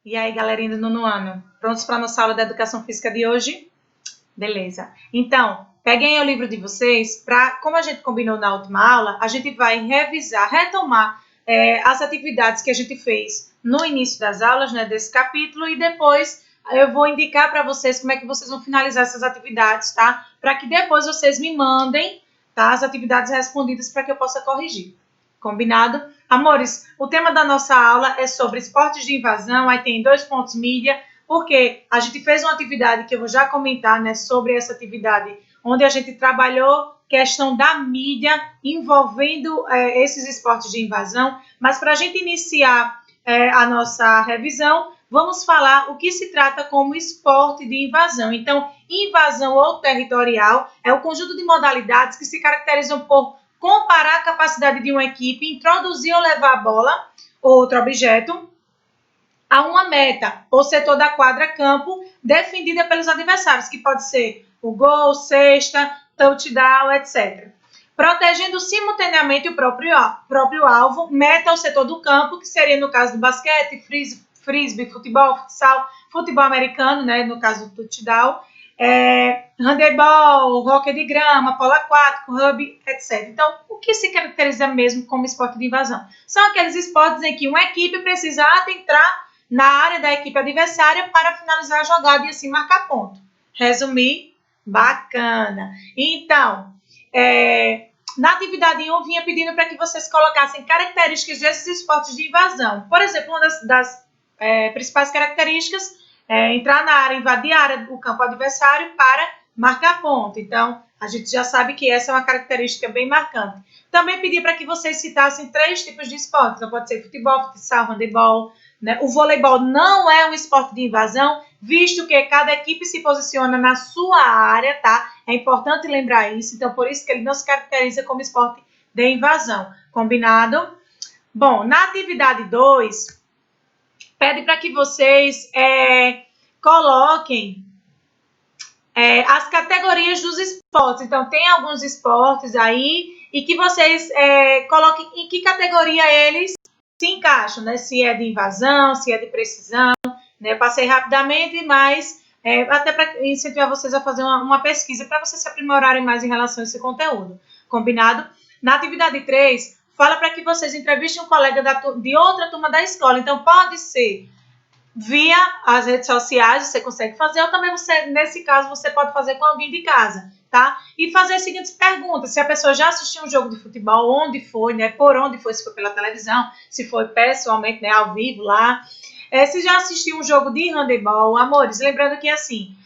E aí, galerinha do nono ano, prontos para a nossa aula da Educação Física de hoje? Beleza. Então, peguem o livro de vocês, como a gente combinou na última aula, a gente vai revisar, retomar as atividades que a gente fez no início das aulas, né, desse capítulo, e depois eu vou indicar para vocês como é que vocês vão finalizar essas atividades, tá? Para que depois vocês me mandem, tá, as atividades respondidas para que eu possa corrigir. Combinado? Amores, o tema da nossa aula é sobre esportes de invasão, aí tem 2 pontos mídia, porque a gente fez uma atividade que eu vou já comentar, né, sobre essa atividade, onde a gente trabalhou questão da mídia envolvendo esses esportes de invasão, mas para a gente iniciar a nossa revisão, vamos falar o que se trata como esporte de invasão. Então, invasão ou territorial é o conjunto de modalidades que se caracterizam por comparar a capacidade de uma equipe, introduzir ou levar a bola ou outro objeto a uma meta ou setor da quadra-campo defendida pelos adversários, que pode ser o gol, cesta, touchdown, etc. Protegendo simultaneamente o próprio alvo, meta ou setor do campo, que seria no caso do basquete, frisbee, futebol, futsal, futebol americano, né, no caso do touchdown, handebol, hóquei de grama, polo aquático, rugby, etc. Então, o que se caracteriza mesmo como esporte de invasão? São aqueles esportes em que uma equipe precisa adentrar na área da equipe adversária para finalizar a jogada e assim marcar ponto. Resumir? Bacana. Então, na atividade 1, eu vinha pedindo para que vocês colocassem características desses esportes de invasão. Por exemplo, uma das principais características entrar na área, invadir a área do campo adversário para marcar ponto. Então, a gente já sabe que essa é uma característica bem marcante. Também pedi para que vocês citassem 3 tipos de esportes. Então, pode ser futebol, futsal, handebol, né? O voleibol não é um esporte de invasão, visto que cada equipe se posiciona na sua área, tá? É importante lembrar isso. Então, por isso que ele não se caracteriza como esporte de invasão. Combinado? Bom, na atividade 2... pede para que vocês coloquem as categorias dos esportes. Então, tem alguns esportes aí e que vocês coloquem em que categoria eles se encaixam, né? Se é de invasão, se é de precisão, né? Passei rapidamente, mas até para incentivar vocês a fazer uma pesquisa para vocês se aprimorarem mais em relação a esse conteúdo. Combinado? Na atividade 3, fala para que vocês entrevistem um colega de outra turma da escola. Então, pode ser via as redes sociais, você consegue fazer, ou também nesse caso, você pode fazer com alguém de casa, tá? E fazer as seguintes perguntas: se a pessoa já assistiu um jogo de futebol, onde foi, né? Por onde foi, se foi pela televisão, se foi pessoalmente, né? Ao vivo lá. Se já assistiu um jogo de handebol, amores, lembrando que assim,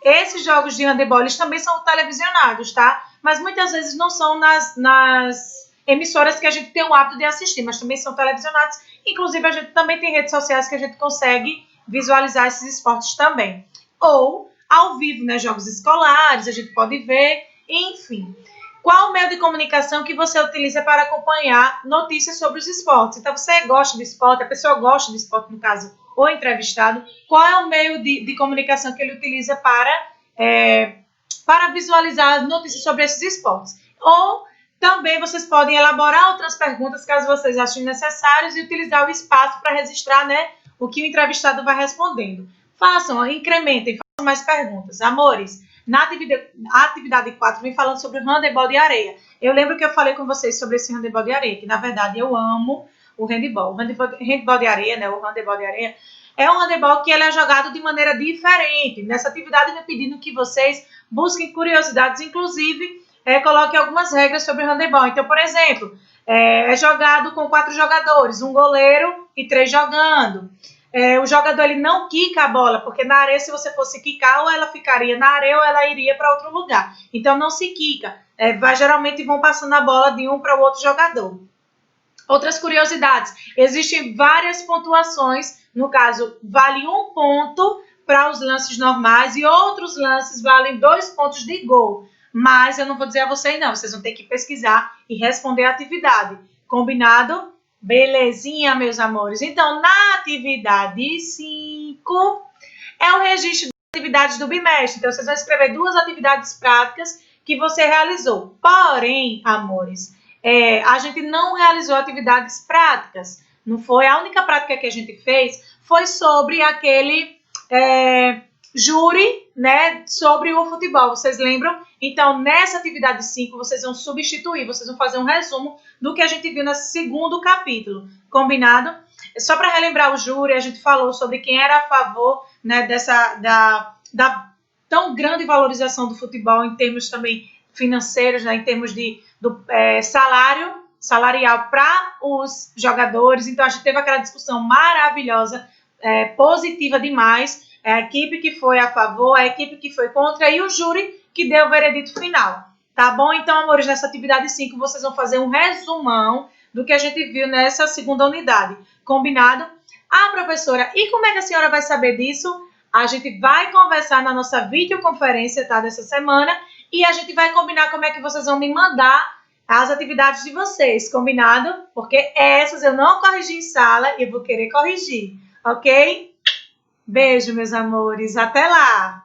esses jogos de handebol, eles também são televisionados, tá? Mas muitas vezes não são nas emissoras que a gente tem o hábito de assistir, mas também são televisionados. Inclusive, a gente também tem redes sociais que a gente consegue visualizar esses esportes também. Ou, ao vivo, né, jogos escolares, a gente pode ver, enfim. Qual o meio de comunicação que você utiliza para acompanhar notícias sobre os esportes? Então, você gosta de esporte, a pessoa gosta de esporte, no caso, o entrevistado. Qual é o meio de comunicação que ele utiliza para visualizar as notícias sobre esses esportes? Ou também vocês podem elaborar outras perguntas, caso vocês achem necessários, e utilizar o espaço para registrar, né, o que o entrevistado vai respondendo. Façam, incrementem, façam mais perguntas. Amores, na atividade 4, vem falando sobre o handebol de areia. Eu lembro que eu falei com vocês sobre esse handebol de areia, que na verdade eu amo o handebol. O handebol de areia, né, o handebol de areia, é um handebol que ele é jogado de maneira diferente. Nessa atividade eu vou pedindo que vocês busquem curiosidades, inclusive coloque algumas regras sobre o handebol. Então, por exemplo, é jogado com 4 jogadores, um goleiro e 3 jogando. O jogador ele não quica a bola, porque na areia, se você fosse quicar, ou ela ficaria na areia ou ela iria para outro lugar. Então, não se quica. Geralmente vão passando a bola de um para o outro jogador. Outras curiosidades. Existem várias pontuações. No caso, vale 1 ponto para os lances normais e outros lances valem 2 pontos de gol. Mas eu não vou dizer a vocês não, vocês vão ter que pesquisar e responder a atividade. Combinado? Belezinha, meus amores? Então, na atividade 5, é o registro das atividades do bimestre. Então, vocês vão escrever 2 atividades práticas que você realizou. Porém, amores, a gente não realizou atividades práticas. Não foi? A única prática que a gente fez foi sobre aquele júri, né, sobre o futebol, vocês lembram? Então, nessa atividade 5, vocês vão substituir, vocês vão fazer um resumo do que a gente viu nesse segundo capítulo, combinado? Só para relembrar o júri, a gente falou sobre quem era a favor, né, da tão grande valorização do futebol em termos também financeiros, né, em termos do salarial para os jogadores. Então, a gente teve aquela discussão maravilhosa, positiva demais, a equipe que foi a favor, a equipe que foi contra e o júri que deu o veredito final. Tá bom? Então, amores, nessa atividade 5, vocês vão fazer um resumão do que a gente viu nessa segunda unidade. Combinado? Ah, professora, e como é que a senhora vai saber disso? A gente vai conversar na nossa videoconferência, tá, dessa semana, e a gente vai combinar como é que vocês vão me mandar as atividades de vocês, combinado? Porque essas eu não corrigi em sala e vou querer corrigir, ok? Beijo, meus amores. Até lá!